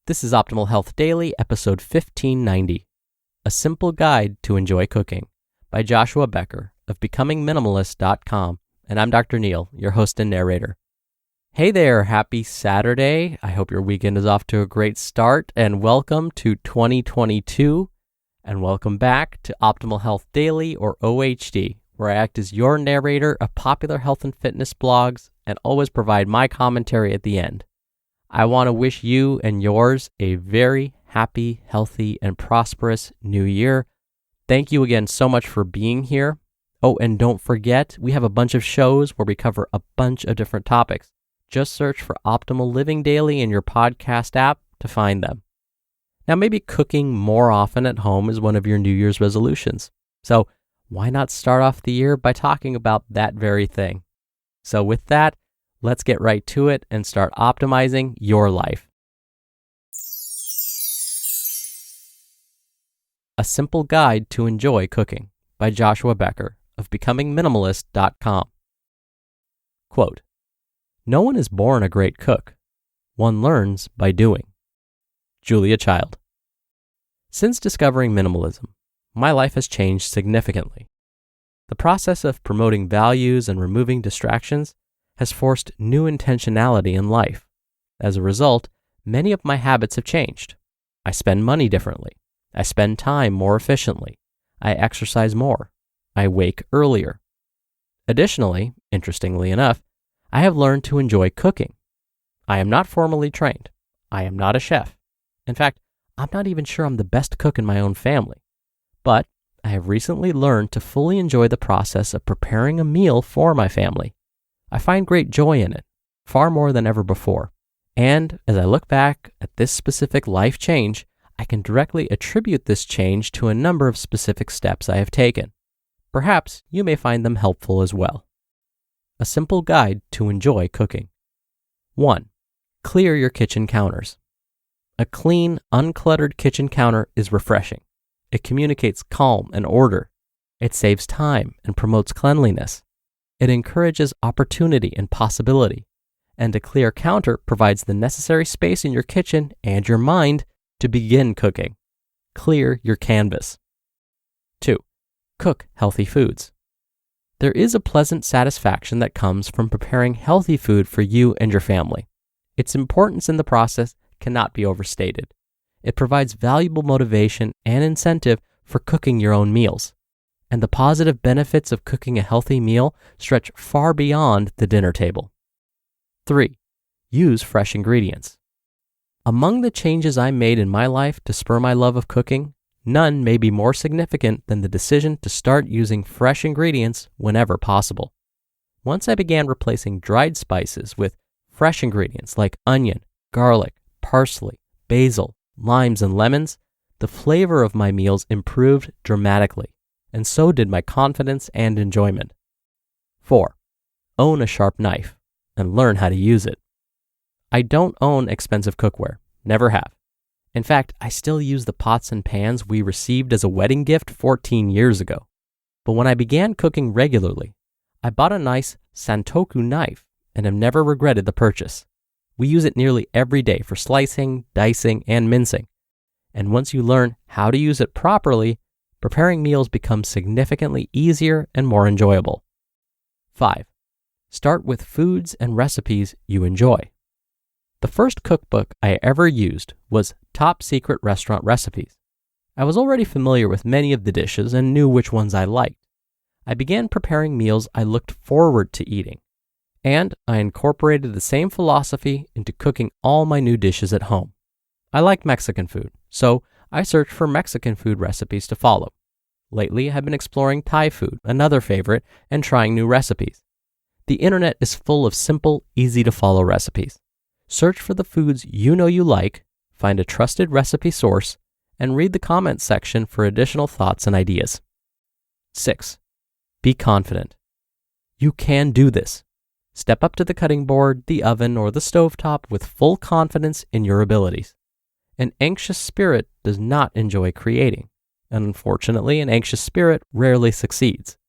This is Optimal Health Daily, episode 1590, A Simple Guide to Enjoy Cooking, by Joshua Becker of BecomingMinimalist.com, and I'm Dr. Neil, your host and narrator. Hey there, happy Saturday. I hope your weekend is off to a great start, and welcome to 2022, and welcome back to Optimal Health Daily, or OHD, where I act as your narrator of popular health and fitness blogs and always provide my commentary at the end. I want to wish you and yours a very happy, healthy, and prosperous new year. Thank you again so much for being here. Oh, and don't forget, we have a bunch of shows where we cover a bunch of different topics. Just search for Optimal Living Daily in your podcast app to find them. Now, maybe cooking more often at home is one of your New Year's resolutions. So why not start off the year by talking about that very thing? So with that, let's get right to it and start optimizing your life. A Simple Guide to Enjoy Cooking, by Joshua Becker of BecomingMinimalist.com. Quote, "No one is born a great cook. One learns by doing." Julia Child. Since discovering minimalism, my life has changed significantly. The process of promoting values and removing distractions has forced new intentionality in life. As a result, many of my habits have changed. I spend money differently. I spend time more efficiently. I exercise more. I wake earlier. Additionally, interestingly enough, I have learned to enjoy cooking. I am not formally trained. I am not a chef. In fact, I'm not even sure I'm the best cook in my own family. But I have recently learned to fully enjoy the process of preparing a meal for my family. I find great joy in it, far more than ever before. And as I look back at this specific life change, I can directly attribute this change to a number of specific steps I have taken. Perhaps you may find them helpful as well. A simple guide to enjoy cooking. 1. Clear your kitchen counters. A clean, uncluttered kitchen counter is refreshing. It communicates calm and order. It saves time and promotes cleanliness. It encourages opportunity and possibility. And a clear counter provides the necessary space in your kitchen and your mind to begin cooking. Clear your canvas. 2. Cook healthy foods. There is a pleasant satisfaction that comes from preparing healthy food for you and your family. Its importance in the process cannot be overstated. It provides valuable motivation and incentive for cooking your own meals. And the positive benefits of cooking a healthy meal stretch far beyond the dinner table. 3. Use fresh ingredients. Among the changes I made in my life to spur my love of cooking, none may be more significant than the decision to start using fresh ingredients whenever possible. Once I began replacing dried spices with fresh ingredients like onion, garlic, parsley, basil, limes, and lemons, the flavor of my meals improved dramatically, and so did my confidence and enjoyment. 4. Own a sharp knife and learn how to use it. I don't own expensive cookware, never have. In fact, I still use the pots and pans we received as a wedding gift 14 years ago. But when I began cooking regularly, I bought a nice Santoku knife and have never regretted the purchase. We use it nearly every day for slicing, dicing, and mincing. And once you learn how to use it properly, preparing meals becomes significantly easier and more enjoyable. 5. Start with foods and recipes you enjoy. The first cookbook I ever used was Top Secret Restaurant Recipes. I was already familiar with many of the dishes and knew which ones I liked. I began preparing meals I looked forward to eating, and I incorporated the same philosophy into cooking all my new dishes at home. I liked Mexican food, so I searched for Mexican food recipes to follow. Lately, I've been exploring Thai food, another favorite, and trying new recipes. The internet is full of simple, easy-to-follow recipes. Search for the foods you know you like, find a trusted recipe source, and read the comments section for additional thoughts and ideas. 6. Be confident. You can do this. Step up to the cutting board, the oven, or the stovetop with full confidence in your abilities. An anxious spirit does not enjoy creating, and unfortunately, an anxious spirit rarely succeeds.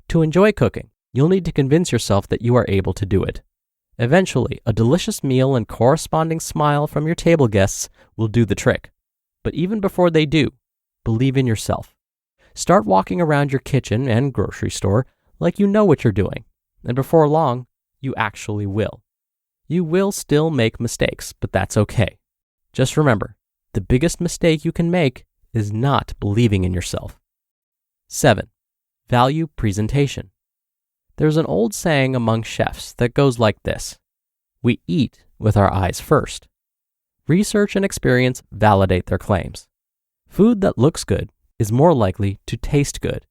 To enjoy cooking, you'll need to convince yourself that you are able to do it. Eventually, a delicious meal and corresponding smile from your table guests will do the trick. But even before they do, believe in yourself. Start walking around your kitchen and grocery store like you know what you're doing, and before long, you actually will. You will still make mistakes, but that's okay. Just remember, the biggest mistake you can make is not believing in yourself. 7. Value presentation. There's an old saying among chefs that goes like this: we eat with our eyes first. Research and experience validate their claims. Food that looks good is more likely to taste good.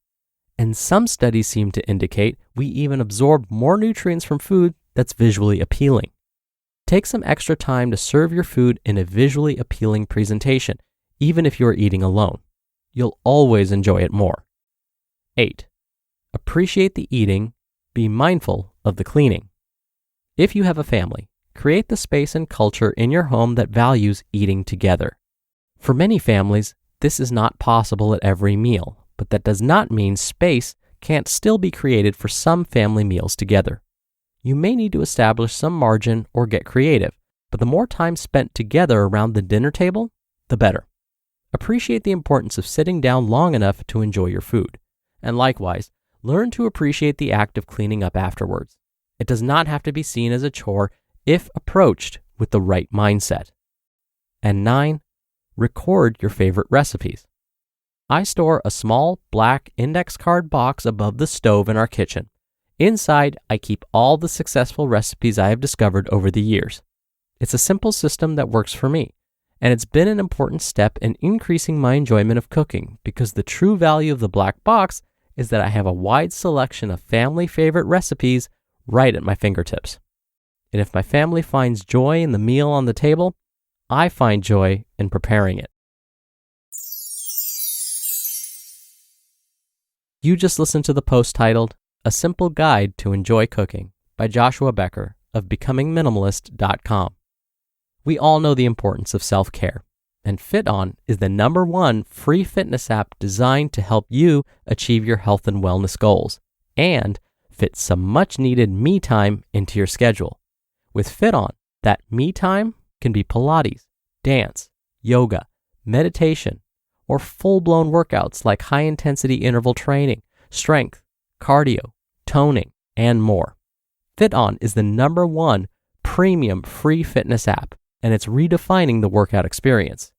And some studies seem to indicate we even absorb more nutrients from food that's visually appealing. Take some extra time to serve your food in a visually appealing presentation, even if you're eating alone. You'll always enjoy it more. 8. Appreciate the eating. Be mindful of the cleaning. If you have a family, create the space and culture in your home that values eating together. For many families, this is not possible at every meal, but that does not mean space can't still be created for some family meals together. You may need to establish some margin or get creative, but the more time spent together around the dinner table, the better. Appreciate the importance of sitting down long enough to enjoy your food. And likewise, learn to appreciate the act of cleaning up afterwards. It does not have to be seen as a chore if approached with the right mindset. And 9, record your favorite recipes. I store a small black index card box above the stove in our kitchen. Inside, I keep all the successful recipes I have discovered over the years. It's a simple system that works for me, and it's been an important step in increasing my enjoyment of cooking because the true value of the black box is that I have a wide selection of family favorite recipes right at my fingertips. And if my family finds joy in the meal on the table, I find joy in preparing it. You just listened to the post titled, A Simple Guide to Enjoy Cooking by Joshua Becker of BecomingMinimalist.com. We all know the importance of self-care, and FitOn is the #1 free fitness app designed to help you achieve your health and wellness goals and fit some much-needed me time into your schedule. With FitOn, that me time can be Pilates, dance, yoga, meditation, or full-blown workouts like high-intensity interval training, strength, cardio, toning, and more. FitOn is the #1 premium free fitness app, and it's redefining the workout experience.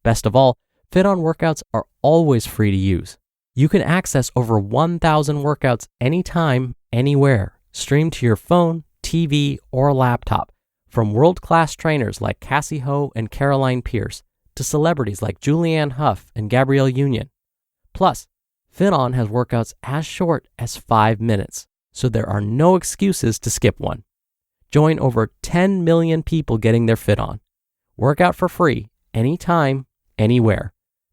Best of all, FitOn workouts are always free to use. You can access over 1,000 workouts anytime, anywhere, streamed to your phone, TV, or laptop, from world-class trainers like Cassie Ho and Caroline Pierce, to celebrities like Julianne Hough and Gabrielle Union. Plus, FitOn has workouts as short as 5 minutes, so there are no excuses to skip one. Join over 10 million people getting their FitOn. Work out for free, anytime, anywhere.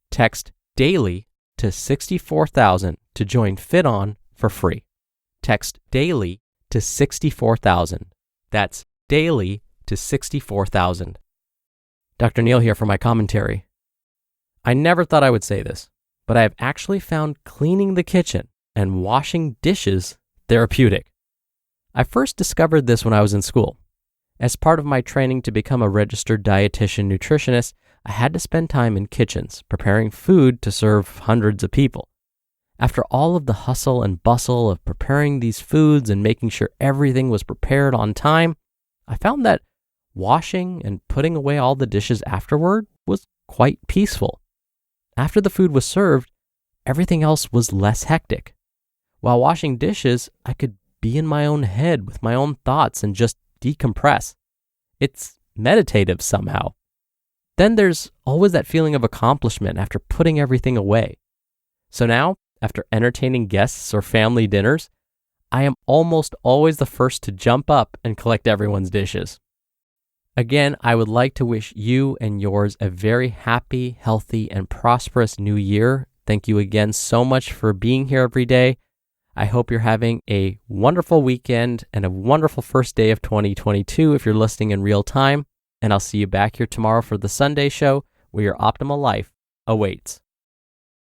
Text DAILY to 64,000 to join FitOn for free. Text DAILY to 64,000. That's DAILY to 64,000. Dr. Neal here for my commentary. I never thought I would say this, but I have actually found cleaning the kitchen and washing dishes therapeutic. I first discovered this when I was in school. As part of my training to become a registered dietitian nutritionist, I had to spend time in kitchens preparing food to serve hundreds of people. After all of the hustle and bustle of preparing these foods and making sure everything was prepared on time, I found that washing and putting away all the dishes afterward was quite peaceful. After the food was served, everything else was less hectic. While washing dishes, I could be in my own head with my own thoughts and just decompress. It's meditative somehow. Then there's always that feeling of accomplishment after putting everything away. So now, after entertaining guests or family dinners, I am almost always the first to jump up and collect everyone's dishes. Again, I would like to wish you and yours a very happy, healthy, and prosperous new year. Thank you again so much for being here every day. I hope you're having a wonderful weekend and a wonderful first day of 2022 if you're listening in real time. And I'll see you back here tomorrow for the Sunday show where your optimal life awaits.